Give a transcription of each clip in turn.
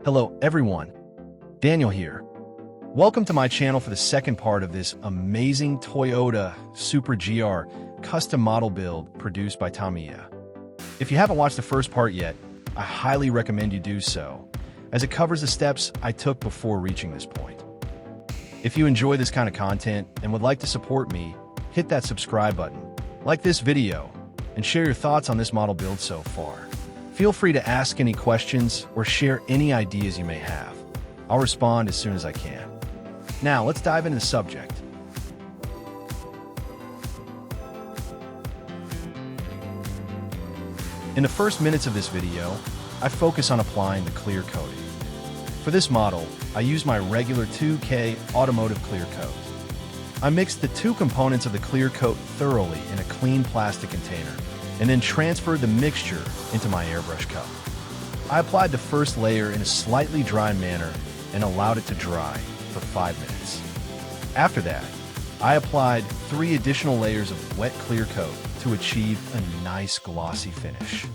Hello everyone, Daniel here. Welcome to my channel for the second part of this amazing Toyota SuperGR custom model build produced by Tamiya. If you haven't watched the first part yet, I highly recommend you do so, as it covers the steps I took before reaching this point. If you enjoy this kind of content and would like to support me, hit that subscribe button, like this video, and share your thoughts on this model build so far. Feel free to ask any questions or share any ideas you may have. I'll respond as soon as I can. Now, let's dive into the subject. In the first minutes of this video, I focus on applying the clear coating. For this model, I use my regular 2K automotive clear coat. I mixed the two components of the clear coat thoroughly in a clean plastic container, and then transferred the mixture into my airbrush cup. I applied the first layer in a slightly dry manner and allowed it to dry for 5 minutes. After that, I applied 3 additional layers of wet clear coat to achieve a nice glossy finish.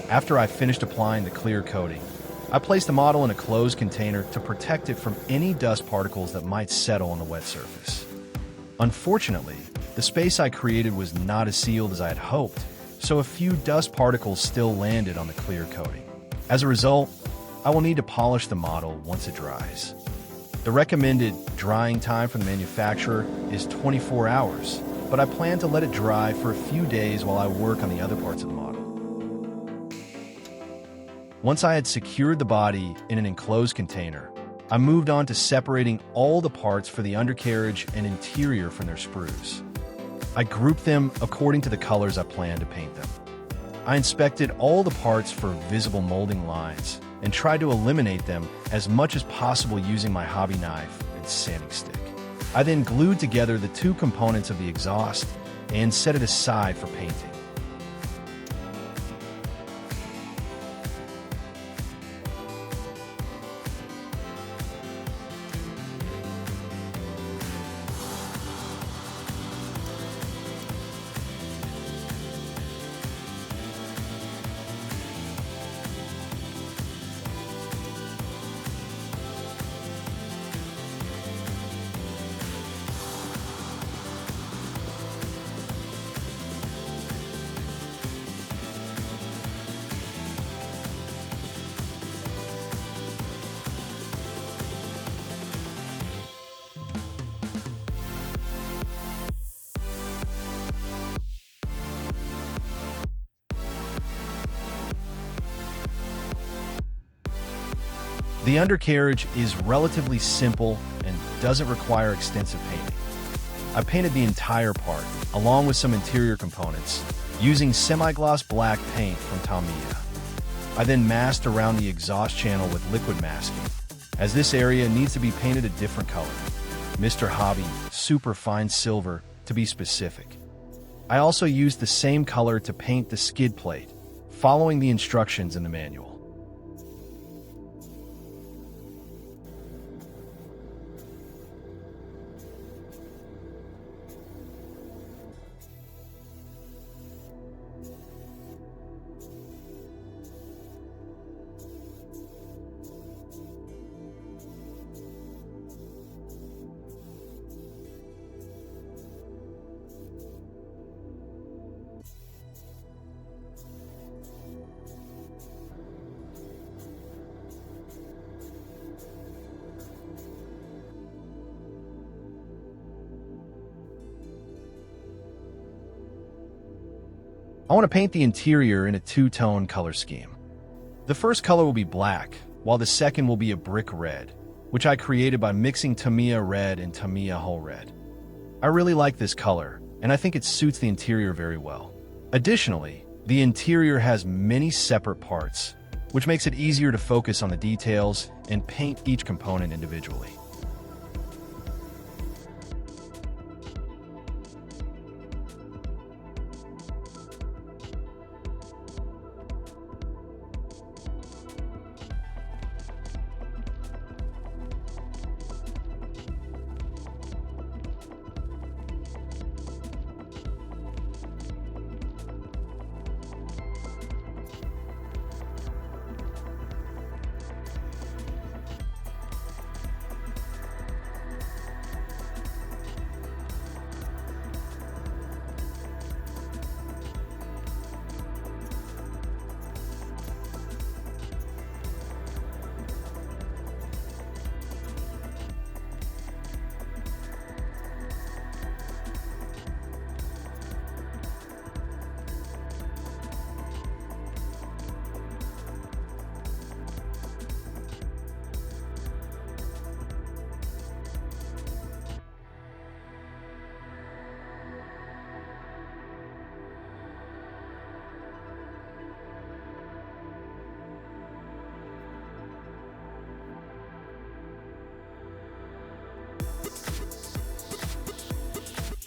After I finished applying the clear coating, I placed the model in a closed container to protect it from any dust particles that might settle on the wet surface. Unfortunately, the space I created was not as sealed as I had hoped, so a few dust particles still landed on the clear coating. As a result, I will need to polish the model once it dries. The recommended drying time from the manufacturer is 24 hours, but I plan to let it dry for a few days while I work on the other parts of the model. Once I had secured the body in an enclosed container, I moved on to separating all the parts for the undercarriage and interior from their sprues. I grouped them according to the colors I planned to paint them. I inspected all the parts for visible molding lines and tried to eliminate them as much as possible using my hobby knife and sanding stick. I then glued together the two components of the exhaust and set it aside for painting. The undercarriage is relatively simple and doesn't require extensive painting. I painted the entire part, along with some interior components, using semi-gloss black paint from Tamiya. I then masked around the exhaust channel with liquid masking, as this area needs to be painted a different color, Mr. Hobby Super Fine Silver to be specific. I also used the same color to paint the skid plate, following the instructions in the manual. I want to paint the interior in a two-tone color scheme. The first color will be black, while the second will be a brick red, which I created by mixing Tamiya red and Tamiya whole red. I really like this color, and I think it suits the interior very well. Additionally, the interior has many separate parts, which makes it easier to focus on the details and paint each component individually.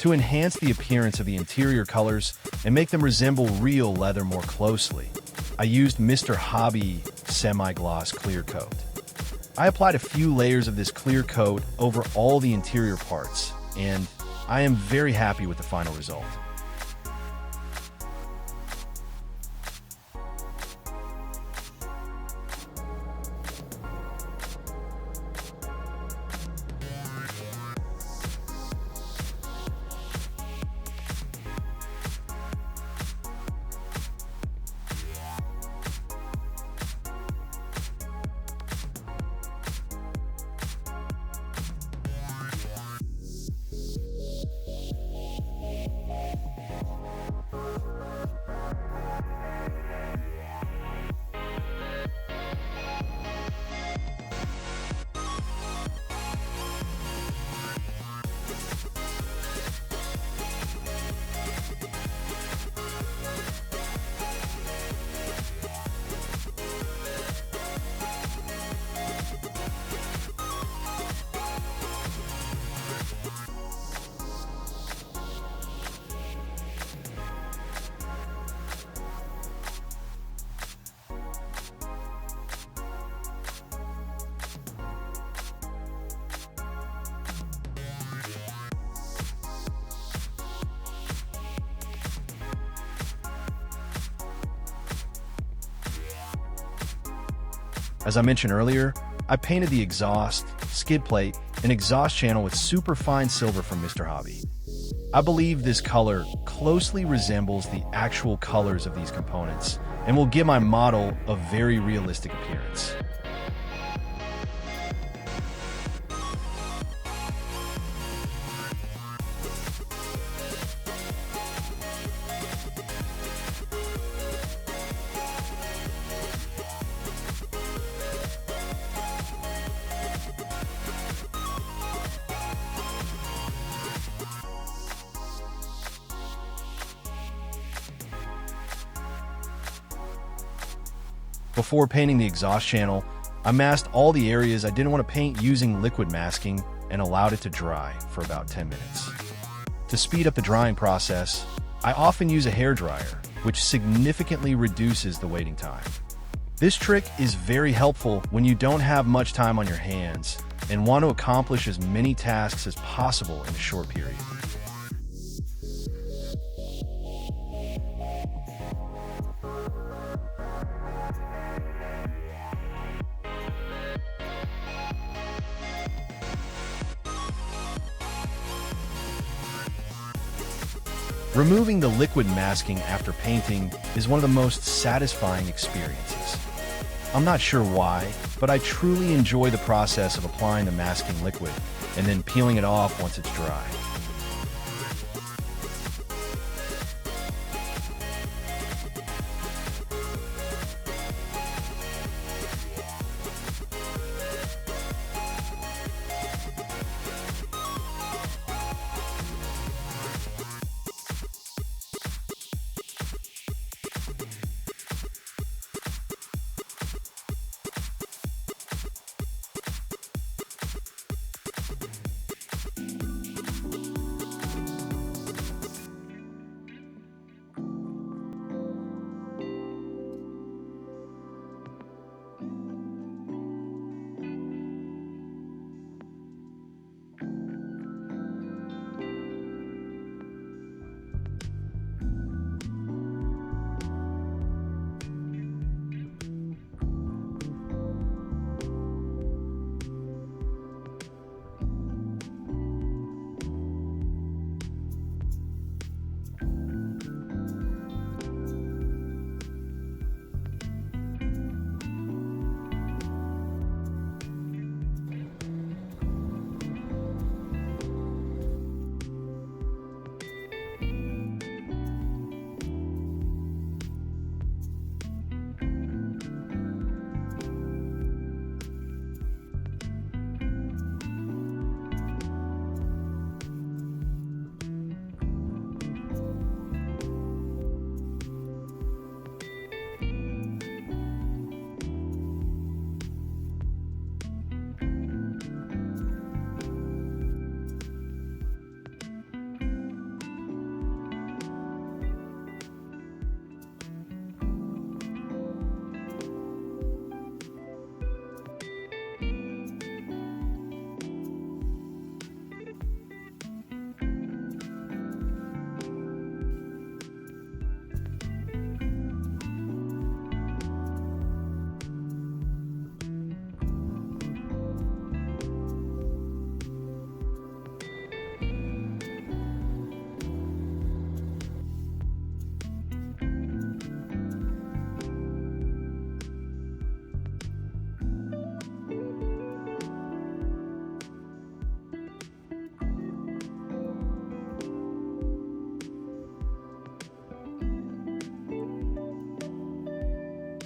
To enhance the appearance of the interior colors and make them resemble real leather more closely, I used Mr. Hobby semi-gloss clear coat. I applied a few layers of this clear coat over all the interior parts, and I am very happy with the final result. As I mentioned earlier, I painted the exhaust, skid plate, and exhaust channel with super fine silver from Mr. Hobby. I believe this color closely resembles the actual colors of these components and will give my model a very realistic appearance. Before painting the exhaust channel, I masked all the areas I didn't want to paint using liquid masking and allowed it to dry for about 10 minutes. To speed up the drying process, I often use a hairdryer, which significantly reduces the waiting time. This trick is very helpful when you don't have much time on your hands and want to accomplish as many tasks as possible in a short period. Removing the liquid masking after painting is one of the most satisfying experiences. I'm not sure why, but I truly enjoy the process of applying the masking liquid and then peeling it off once it's dry.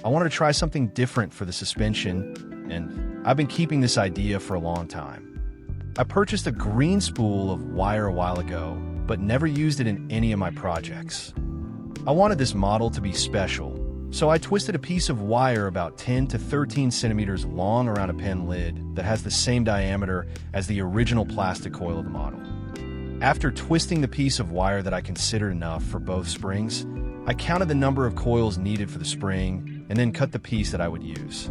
I wanted to try something different for the suspension, and I've been keeping this idea for a long time. I purchased a green spool of wire a while ago, but never used it in any of my projects. I wanted this model to be special, so I twisted a piece of wire about 10 to 13 centimeters long around a pen lid that has the same diameter as the original plastic coil of the model. After twisting the piece of wire that I considered enough for both springs, I counted the number of coils needed for the spring and then cut the piece that I would use.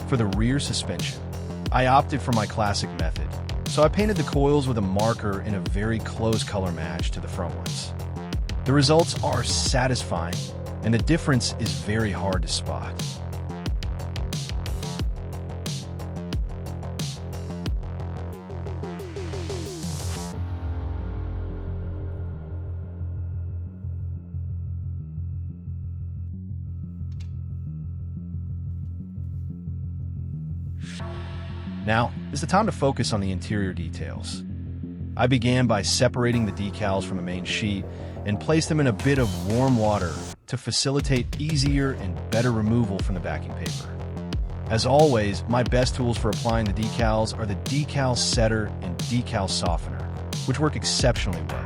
For the rear suspension, I opted for my classic method, so I painted the coils with a marker in a very close color match to the front ones. The results are satisfying, and the difference is very hard to spot. Now is the time to focus on the interior details. I began by separating the decals from the main sheet and placed them in a bit of warm water to facilitate easier and better removal from the backing paper. As always, my best tools for applying the decals are the decal setter and decal softener, which work exceptionally well.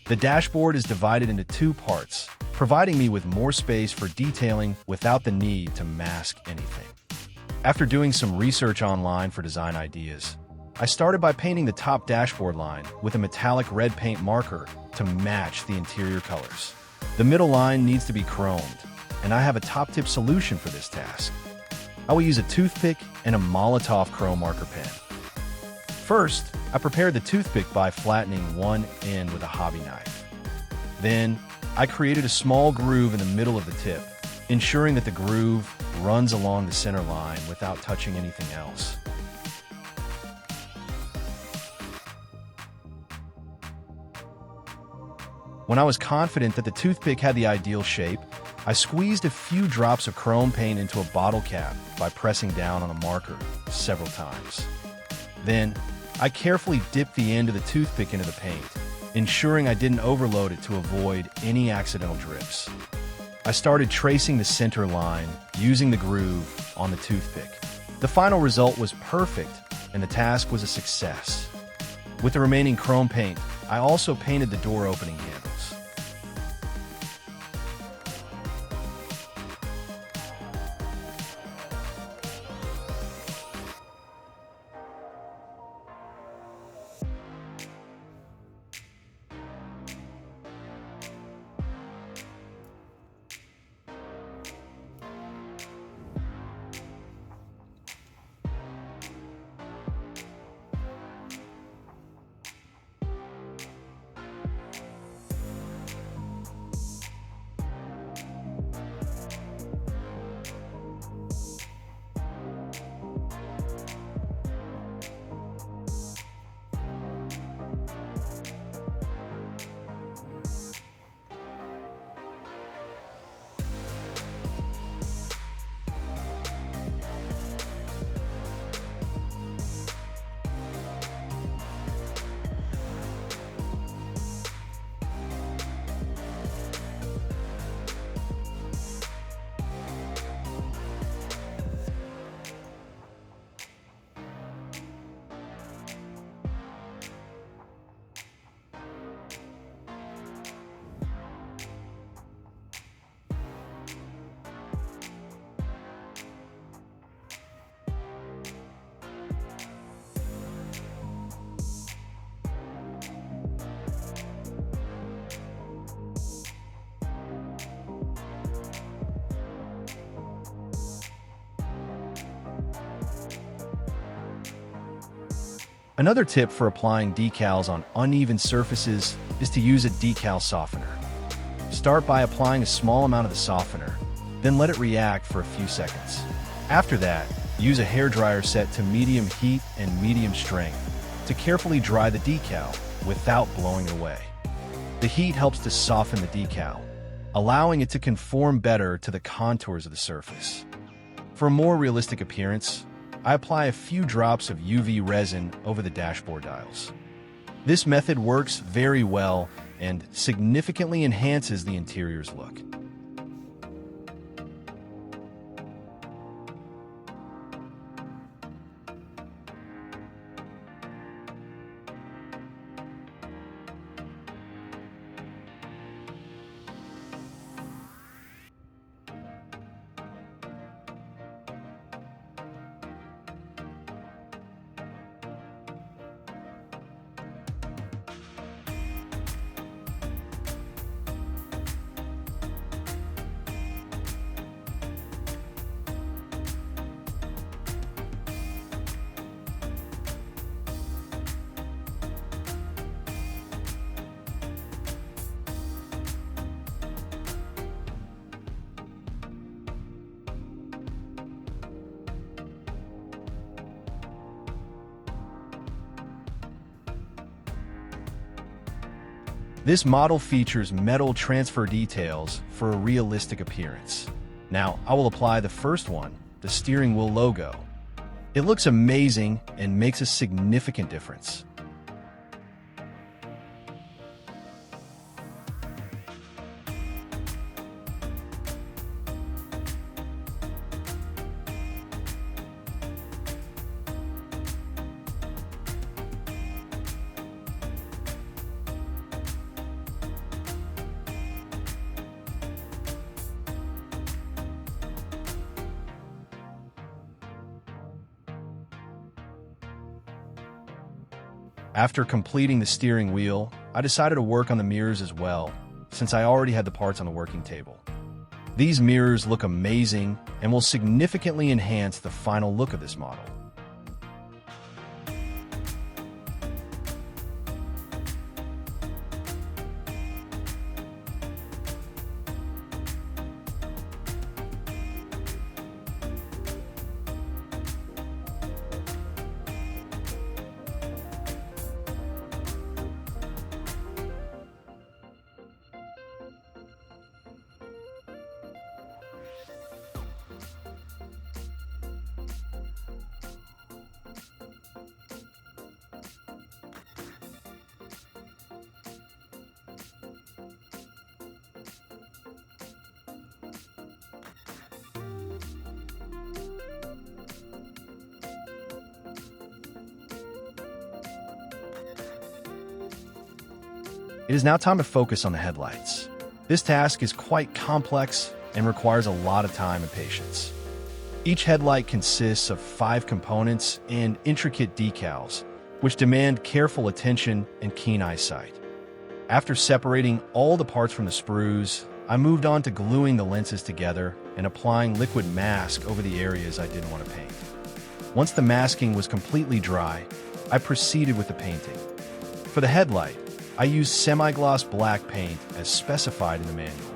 The dashboard is divided into two parts, providing me with more space for detailing without the need to mask anything. After doing some research online for design ideas, I started by painting the top dashboard line with a metallic red paint marker to match the interior colors. The middle line needs to be chromed, and I have a top-tip solution for this task. I will use a toothpick and a Molotov chrome marker pen. First, I prepared the toothpick by flattening one end with a hobby knife. Then, I created a small groove in the middle of the tip, ensuring that the groove runs along the center line without touching anything else. When I was confident that the toothpick had the ideal shape, I squeezed a few drops of chrome paint into a bottle cap by pressing down on the marker several times. Then, I carefully dipped the end of the toothpick into the paint, ensuring I didn't overload it to avoid any accidental drips. I started tracing the center line using the groove on the toothpick. The final result was perfect, and the task was a success. With the remaining chrome paint, I also painted the door opening handles. Another tip for applying decals on uneven surfaces is to use a decal softener. Start by applying a small amount of the softener, then let it react for a few seconds. After that, use a hairdryer set to medium heat and medium strength to carefully dry the decal without blowing it away. The heat helps to soften the decal, allowing it to conform better to the contours of the surface. For a more realistic appearance, I apply a few drops of UV resin over the dashboard dials. This method works very well and significantly enhances the interior's look. This model features metal transfer details for a realistic appearance. Now, I will apply the first one, the steering wheel logo. It looks amazing and makes a significant difference. After completing the steering wheel, I decided to work on the mirrors as well, since I already had the parts on the working table. These mirrors look amazing and will significantly enhance the final look of this model. It is now time to focus on the headlights. This task is quite complex and requires a lot of time and patience. Each headlight consists of 5 components and intricate decals, which demand careful attention and keen eyesight. After separating all the parts from the sprues, I moved on to gluing the lenses together and applying liquid mask over the areas I didn't want to paint. Once the masking was completely dry, I proceeded with the painting. For the headlight, I used semi-gloss black paint as specified in the manual.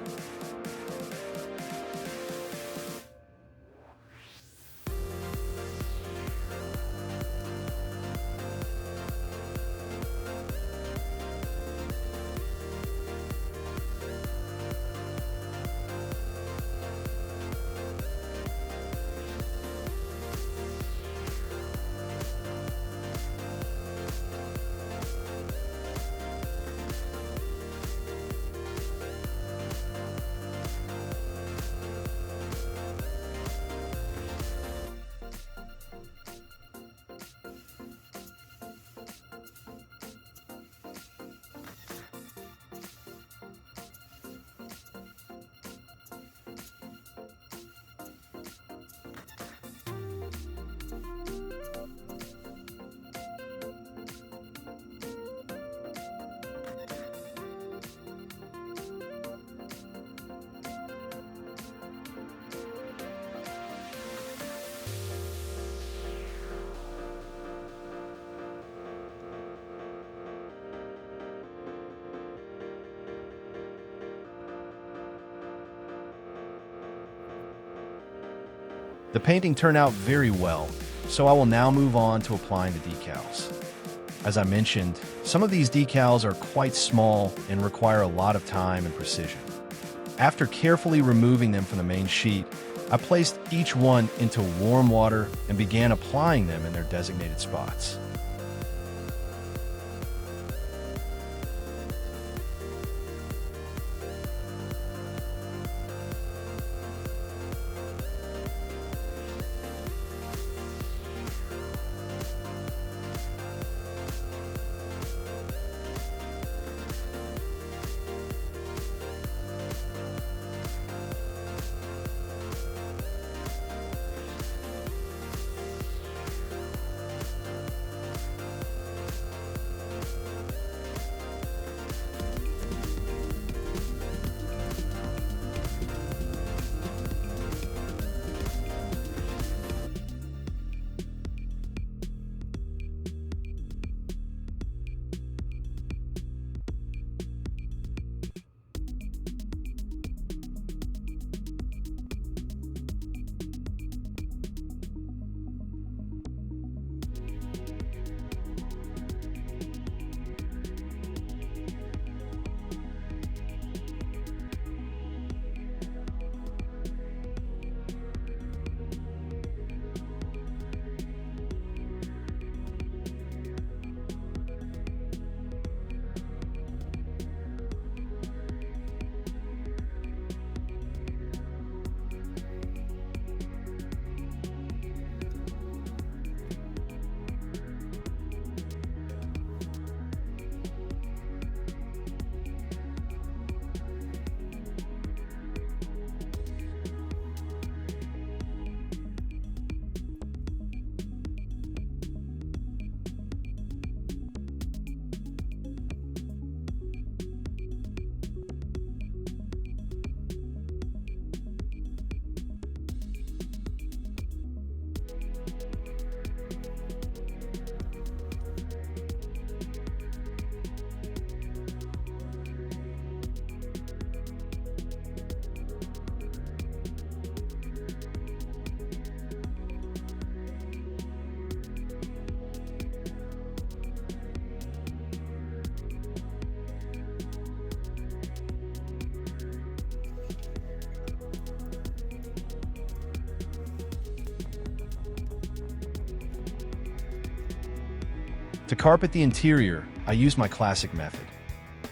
The painting turned out very well, so I will now move on to applying the decals. As I mentioned, some of these decals are quite small and require a lot of time and precision. After carefully removing them from the main sheet, I placed each one into warm water and began applying them in their designated spots. To carpet the interior, I used my classic method.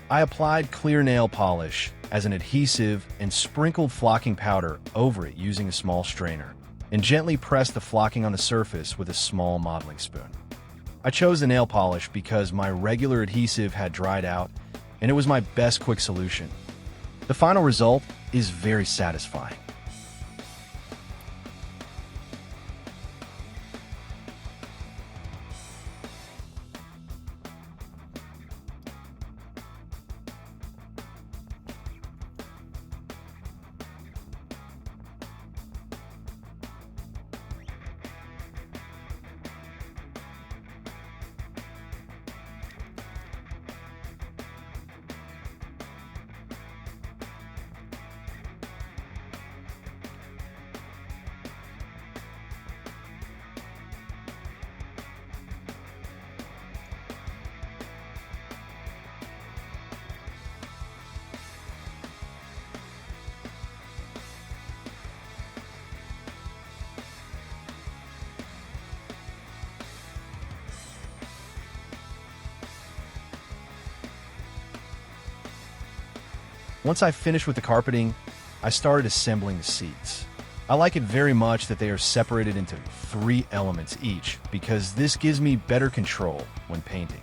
I applied clear nail polish as an adhesive and sprinkled flocking powder over it using a small strainer, and gently pressed the flocking on the surface with a small modeling spoon. I chose the nail polish because my regular adhesive had dried out, and it was my best quick solution. The final result is very satisfying. Once I finished with the carpeting, I started assembling the seats. I like it very much that they are separated into 3 elements each because this gives me better control when painting.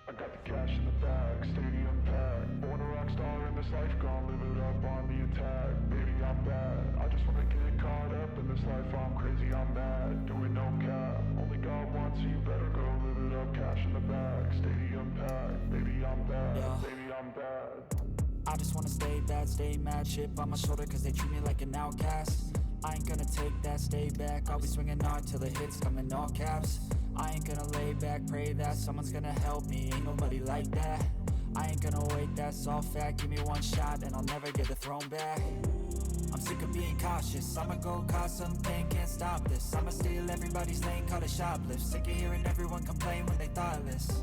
I got the cash in the bag, stadium packed. Born a rock star in this life, gon' live it up on the attack. Baby, I'm bad. I just wanna get caught up in this life. I'm crazy, I'm mad. Doing no cap. Only God wants you, better go live it up. Cash in the bag, stadium packed. Baby, I'm bad. Baby, I'm bad. I just wanna stay bad, stay mad. Chip on my shoulder cause they treat me like an outcast. I ain't gonna take that, stay back. I'll be swinging hard till the hits come in all caps. I ain't gonna lay back, pray that someone's gonna help me. Ain't nobody like that. I ain't gonna wait, that's all fact. Give me one shot and I'll never get the throne back. I'm sick of being cautious. I'ma go cause something, can't stop this. I'ma steal everybody's lane, call it shoplift. Sick of hearing everyone complain when they thoughtless.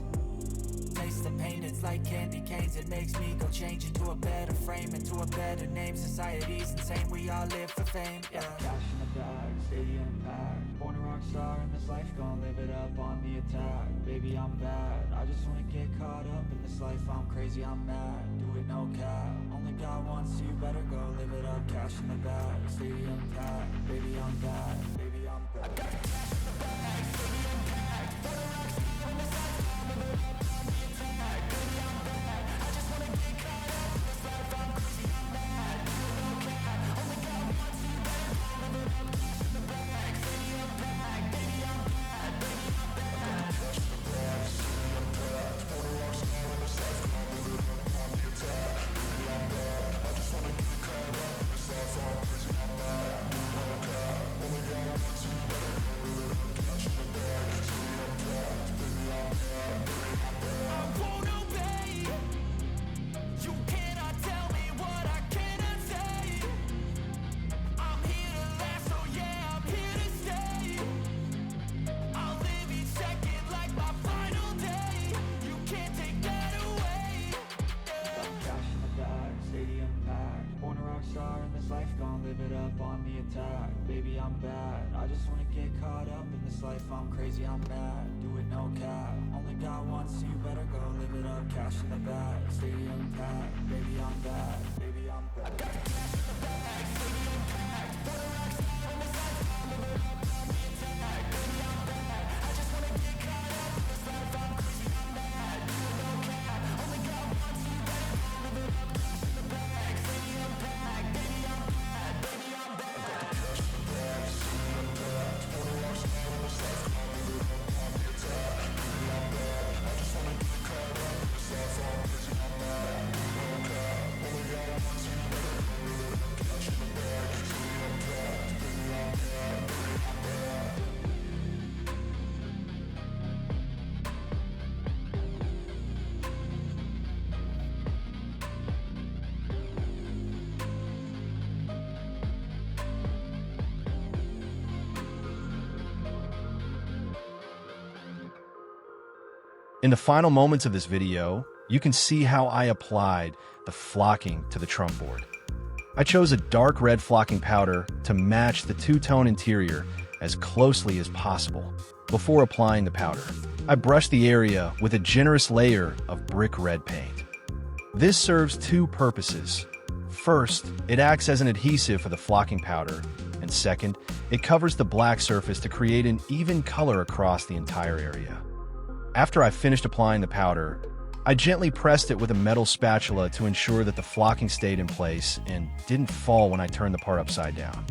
Taste the pain, it's like candy canes. It makes me go change into a better frame, into a better name. Society's insane, we all live for fame, yeah. Cash in the bag, stadium packed. Born a rock star in this life, gon' live it up on the attack. Baby, I'm bad, I just wanna get caught up in this life. I'm crazy, I'm mad, do it no cap. Only God wants you, better go live it up. Cash in the bag, stadium packed. Baby, I'm bad, baby, I'm bad. I got the cash in the bag, stadium packed. Born a rock star in this life, gon' live it up on the attack. Baby, I'm bad, I just wanna get caught up in this life. I'm crazy, I'm mad, do it no cap. Only God wants you, better go live it up. Cash in the bag, stadium packed. Baby, I'm bad, baby, I'm bad. I got the cash in the bag, stadium packed. Born a rock star in this life, gon' live it up on the attack. Baby, I'm bad, I just wanna get caught up in this life. I'm crazy, I'm mad, do it no cap. Only God wants you, better go live it up. Cash in the bag, stadium packed. Baby, I'm bad, baby, I'm bad. I won't obey. You cannot tell me what I cannot say. I'm here to last, so yeah, I'm here to stay. I'll live each second like my final day. You can't take that away. Cash in the bag, stadium packed. Born a rock star in this life, gon' live it up on the attack. Baby, I'm bad, I just wanna get caught up in this life. I'm crazy, I'm mad, do it no cap. Only God wants you, better go live it up. Cash in the bag, stadium packed. Baby, I'm bad, baby, I'm bad. I got the cash in the bag, stadium packed. Born a rock star in this life, gon' live it up on the attack. Baby, I'm bad, I just wanna get caught up in this life. I'm crazy, I'm mad, do it no In the final moments of this video, you can see how I applied the flocking to the trunk board. I chose a dark red flocking powder to match the two-tone interior as closely as possible. Before applying the powder, I brushed the area with a generous layer of brick red paint. This serves two purposes. First, it acts as an adhesive for the flocking powder, and second, it covers the black surface to create an even color across the entire area. After I finished applying the powder, I gently pressed it with a metal spatula to ensure that the flocking stayed in place and didn't fall when I turned the part upside down.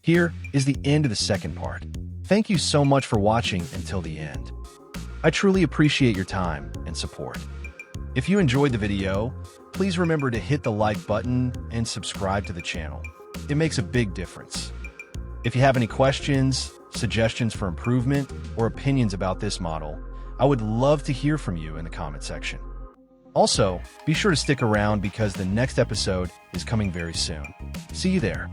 Here is the end of the second part. Thank you so much for watching until the end. I truly appreciate your time and support. If you enjoyed the video, please remember to hit the like button and subscribe to the channel. It makes a big difference. If you have any questions, suggestions for improvement, or opinions about this model, I would love to hear from you in the comment section. Also, be sure to stick around because the next episode is coming very soon. See you there.